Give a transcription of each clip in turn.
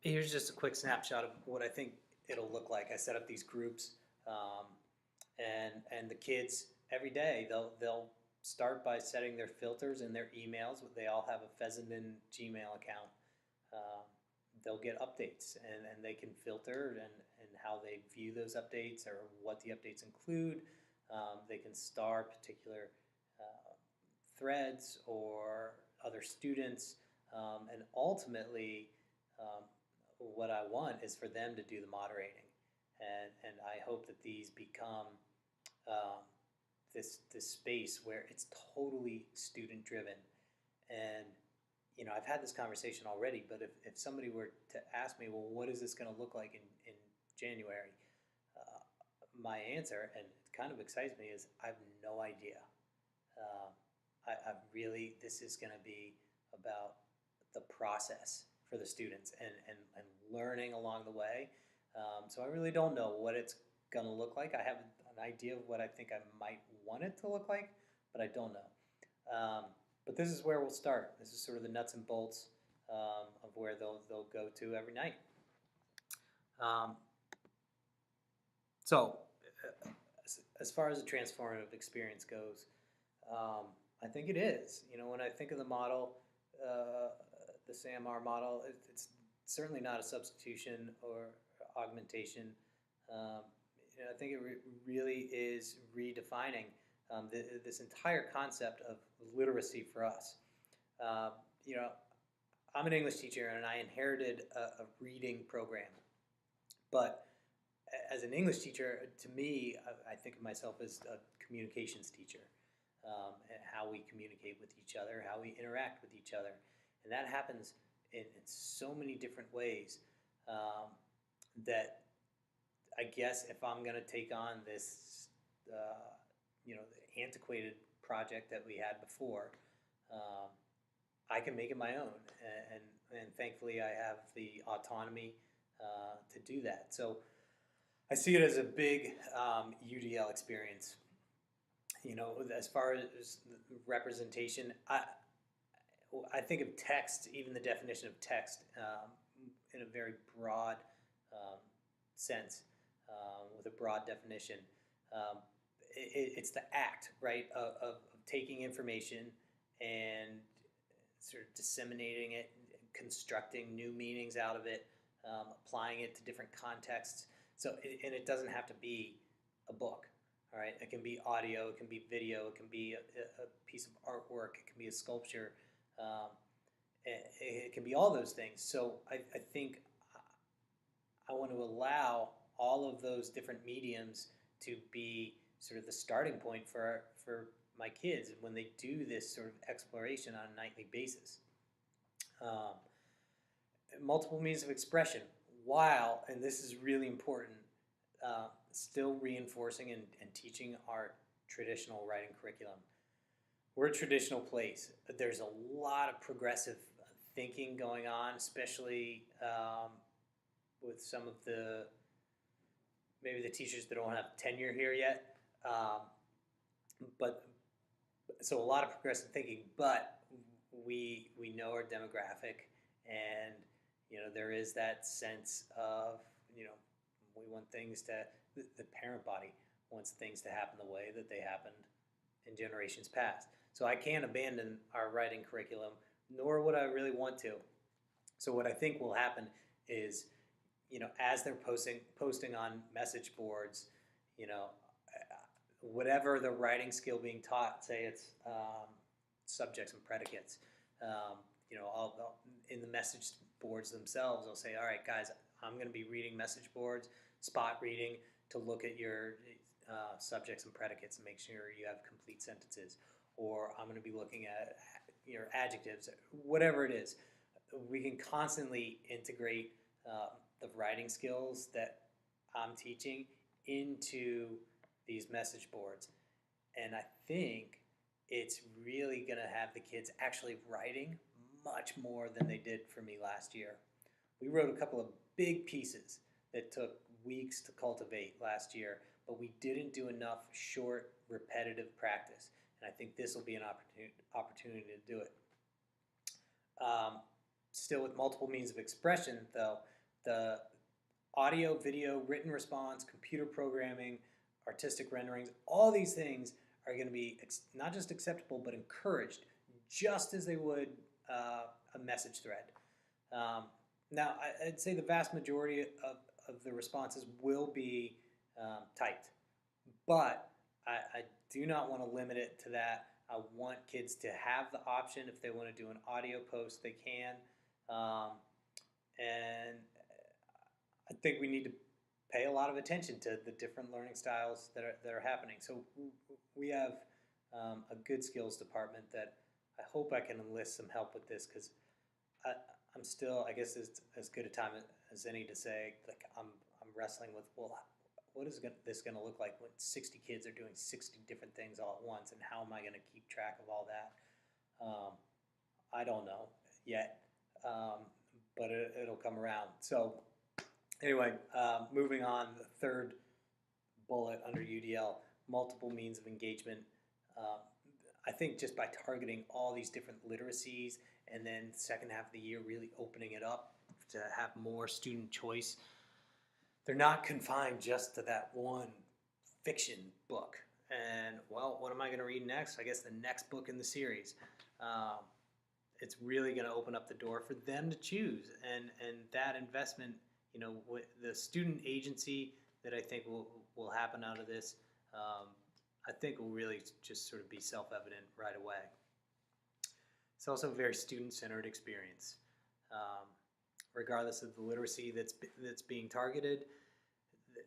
Here's just a quick snapshot of what I think it'll look like. I set up these groups, um, and the kids every day they'll start by setting their filters in their emails. They all have a Fessenden Gmail account. Um, they'll get updates, and they can filter and how they view those updates or what the updates include. They can star particular uh, threads or other students, and ultimately, um, what I want is for them to do the moderating, and I hope that these become um, this space where it's totally student driven. And I've had this conversation already, but if somebody were to ask me, well, what is this going to look like in January? Uh, my answer, and it kind of excites me, is I have no idea. Um, I really, this is going to be about the process for the students and learning along the way. So I really don't know what it's going to look like. I have an idea of what I think I might want it to look like, but I don't know. But this is where we'll start. This is sort of the nuts and bolts of where they'll go to every night. Um, so, as far as a transformative experience goes, I think it is. When I think of the model, uh, the SAMR model, it's certainly not a substitution or augmentation. Um, I think it really is redefining this entire concept of literacy for us. Uh, you know, I'm an English teacher and I inherited a reading program, but as an English teacher, to me, I think of myself as a communications teacher, and how we communicate with each other, how we interact with each other. And that happens in so many different ways, that I guess if I'm going to take on this, the antiquated project that we had before, um, I can make it my own. And thankfully, I have the autonomy to do that. So I see it as a big UDL experience. As far as representation, I think of text, even the definition of text, in a very broad um, sense, with a broad definition. Um, it's the act, right, of taking information and sort of disseminating it, constructing new meanings out of it, applying it to different contexts. And it doesn't have to be a book. All right, it can be audio, it can be video, it can be a piece of artwork, it can be a sculpture, um, it can be all those things. So I think I want to allow all of those different mediums to be sort of the starting point for my kids when they do this sort of exploration on a nightly basis. Um, Multiple means of expression, while, and this is really important, still reinforcing and teaching our traditional writing curriculum. We're a traditional place. There's a lot of progressive thinking going on, especially with some of maybe the teachers that don't have tenure here yet. But so a lot of progressive thinking, but we know our demographic, and there is that sense of we want things to, the parent body wants things to happen the way that they happened in generations past. So I can't abandon our writing curriculum, nor would I really want to. So what I think will happen is, as they're posting on message boards, whatever the writing skill being taught, say it's subjects and predicates, I'll in the message boards themselves, I'll say, all right, guys, I'm going to be reading message boards, spot reading, to look at your subjects and predicates and make sure you have complete sentences. Or I'm going to be looking at your adjectives, whatever it is. We can constantly integrate the writing skills that I'm teaching into these message boards. And I think it's really going to have the kids actually writing much more than they did for me last year. We wrote a couple of big pieces that took weeks to cultivate last year, but we didn't do enough short, repetitive practice. And I think this will be an opportunity to do it. still with multiple means of expression, though, the audio, video, written response, computer programming, artistic renderings, all these things are going to be not just acceptable, but encouraged, just as they would a message thread. Now, I'd say the vast majority of the responses will be typed, but I do not want to limit it to that. I want kids to have the option. If they want to do an audio post, they can. And I think we need to pay a lot of attention to the different learning styles that are happening. So we have a good skills department that I hope I can enlist some help with this, because I'm still, I guess, as good a time as any to say, like, I'm wrestling with, well, what is this going to look like when 60 kids are doing 60 different things all at once, and how am I going to keep track of all that? I don't know yet, but it'll come around. So anyway, moving on, the third bullet under UDL, multiple means of engagement. I think just by targeting all these different literacies, and then second half of the year really opening it up to have more student choice. They're not confined just to that one fiction book. And, well, what am I going to read next? I guess the next book in the series. It's really going to open up the door for them to choose. And that investment, you know, with the student agency that I think will happen out of this, I think will really just sort of be self-evident right away. It's also a very student-centered experience. Regardless of the literacy that's being targeted,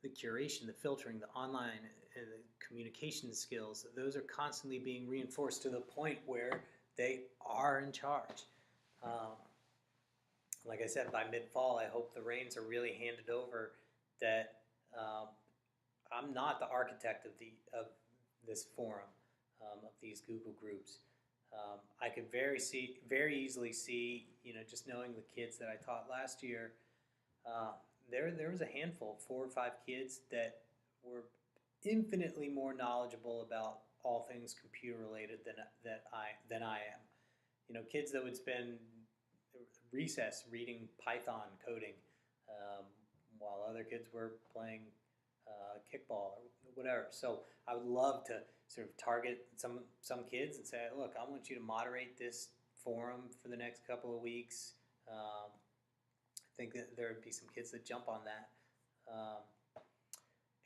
the curation, the filtering, the online, and the communication skills, those are constantly being reinforced to the point where they are in charge. Like I said, by mid-fall, I hope the reins are really handed over, that I'm not the architect of this forum, of these Google groups. I could very easily see, you know, just knowing the kids that I taught last year, there was a handful, 4 or 5 kids that were infinitely more knowledgeable about all things computer related than I am. You know, kids that would spend recess reading Python coding, while other kids were playing kickball or whatever. So I would love to sort of target some kids and say, look, I want you to moderate this forum for the next couple of weeks. I think that there would be some kids that jump on that.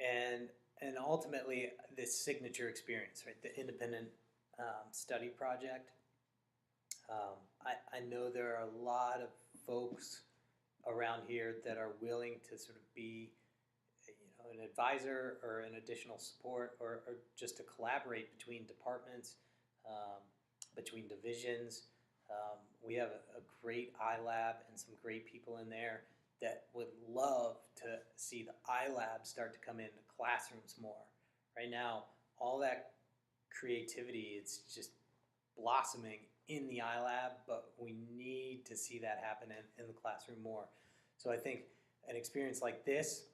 And ultimately, this signature experience, right? The independent study project. I know there are a lot of folks around here that are willing to sort of be, you know, an advisor or an additional support, or just to collaborate between departments, between divisions. We have a great iLab and some great people in there that would love to see the iLab start to come into classrooms more. Right now, all that creativity, it's just blossoming in the iLab, but we need to see that happen in the classroom more. So I think an experience like this,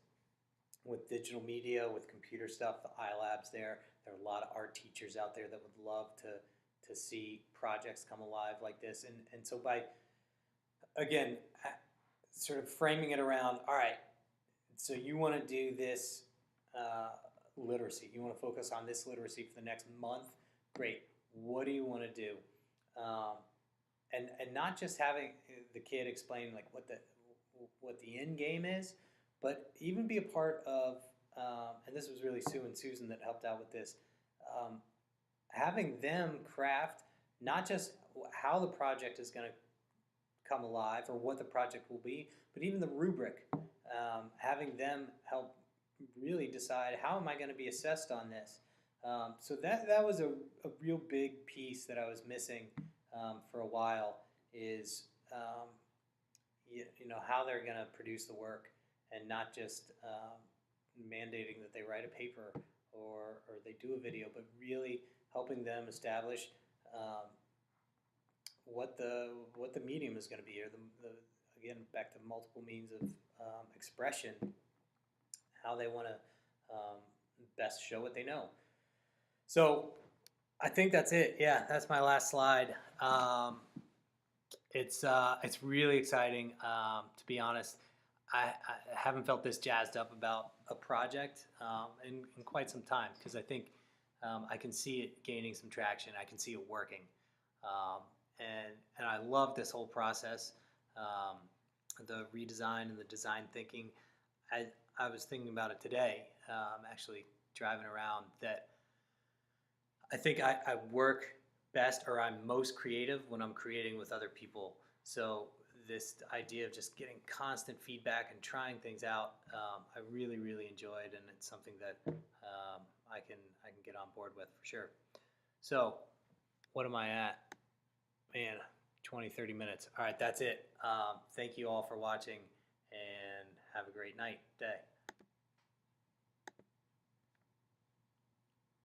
with digital media, with computer stuff, the iLab's there. There are a lot of art teachers out there that would love to see projects come alive like this. And so by, again, sort of framing it around, all right, so you want to do this literacy. You want to focus on this literacy for the next month. Great. What do you want to do? And not just having the kid explain like what the end game is, but even be a part of, and this was really Sue and Susan that helped out with this, having them craft not just how the project is going to come alive or what the project will be, but even the rubric, having them help really decide, how am I going to be assessed on this? So that was a real big piece that I was missing for a while, is you know, how they're going to produce the work, and not just mandating that they write a paper or they do a video, but really helping them establish what the medium is going to be, or the again, back to multiple means of expression, how they want to best show what they know. So I think that's it. Yeah, that's my last slide. It's really exciting. To be honest, I haven't felt this jazzed up about a project in quite some time because I think I can see it gaining some traction. I can see it working, um, and I love this whole process, um, the redesign and the design thinking. I I was thinking about it today, actually driving around that I think I work best or I'm most creative when I'm creating with other people. So this idea of just getting constant feedback and trying things out, I really really enjoyed, and it's something that I can get on board with for sure. So what am I at? Man, 20 30 minutes. All right, that's it. Thank you all for watching, and have a great night, day.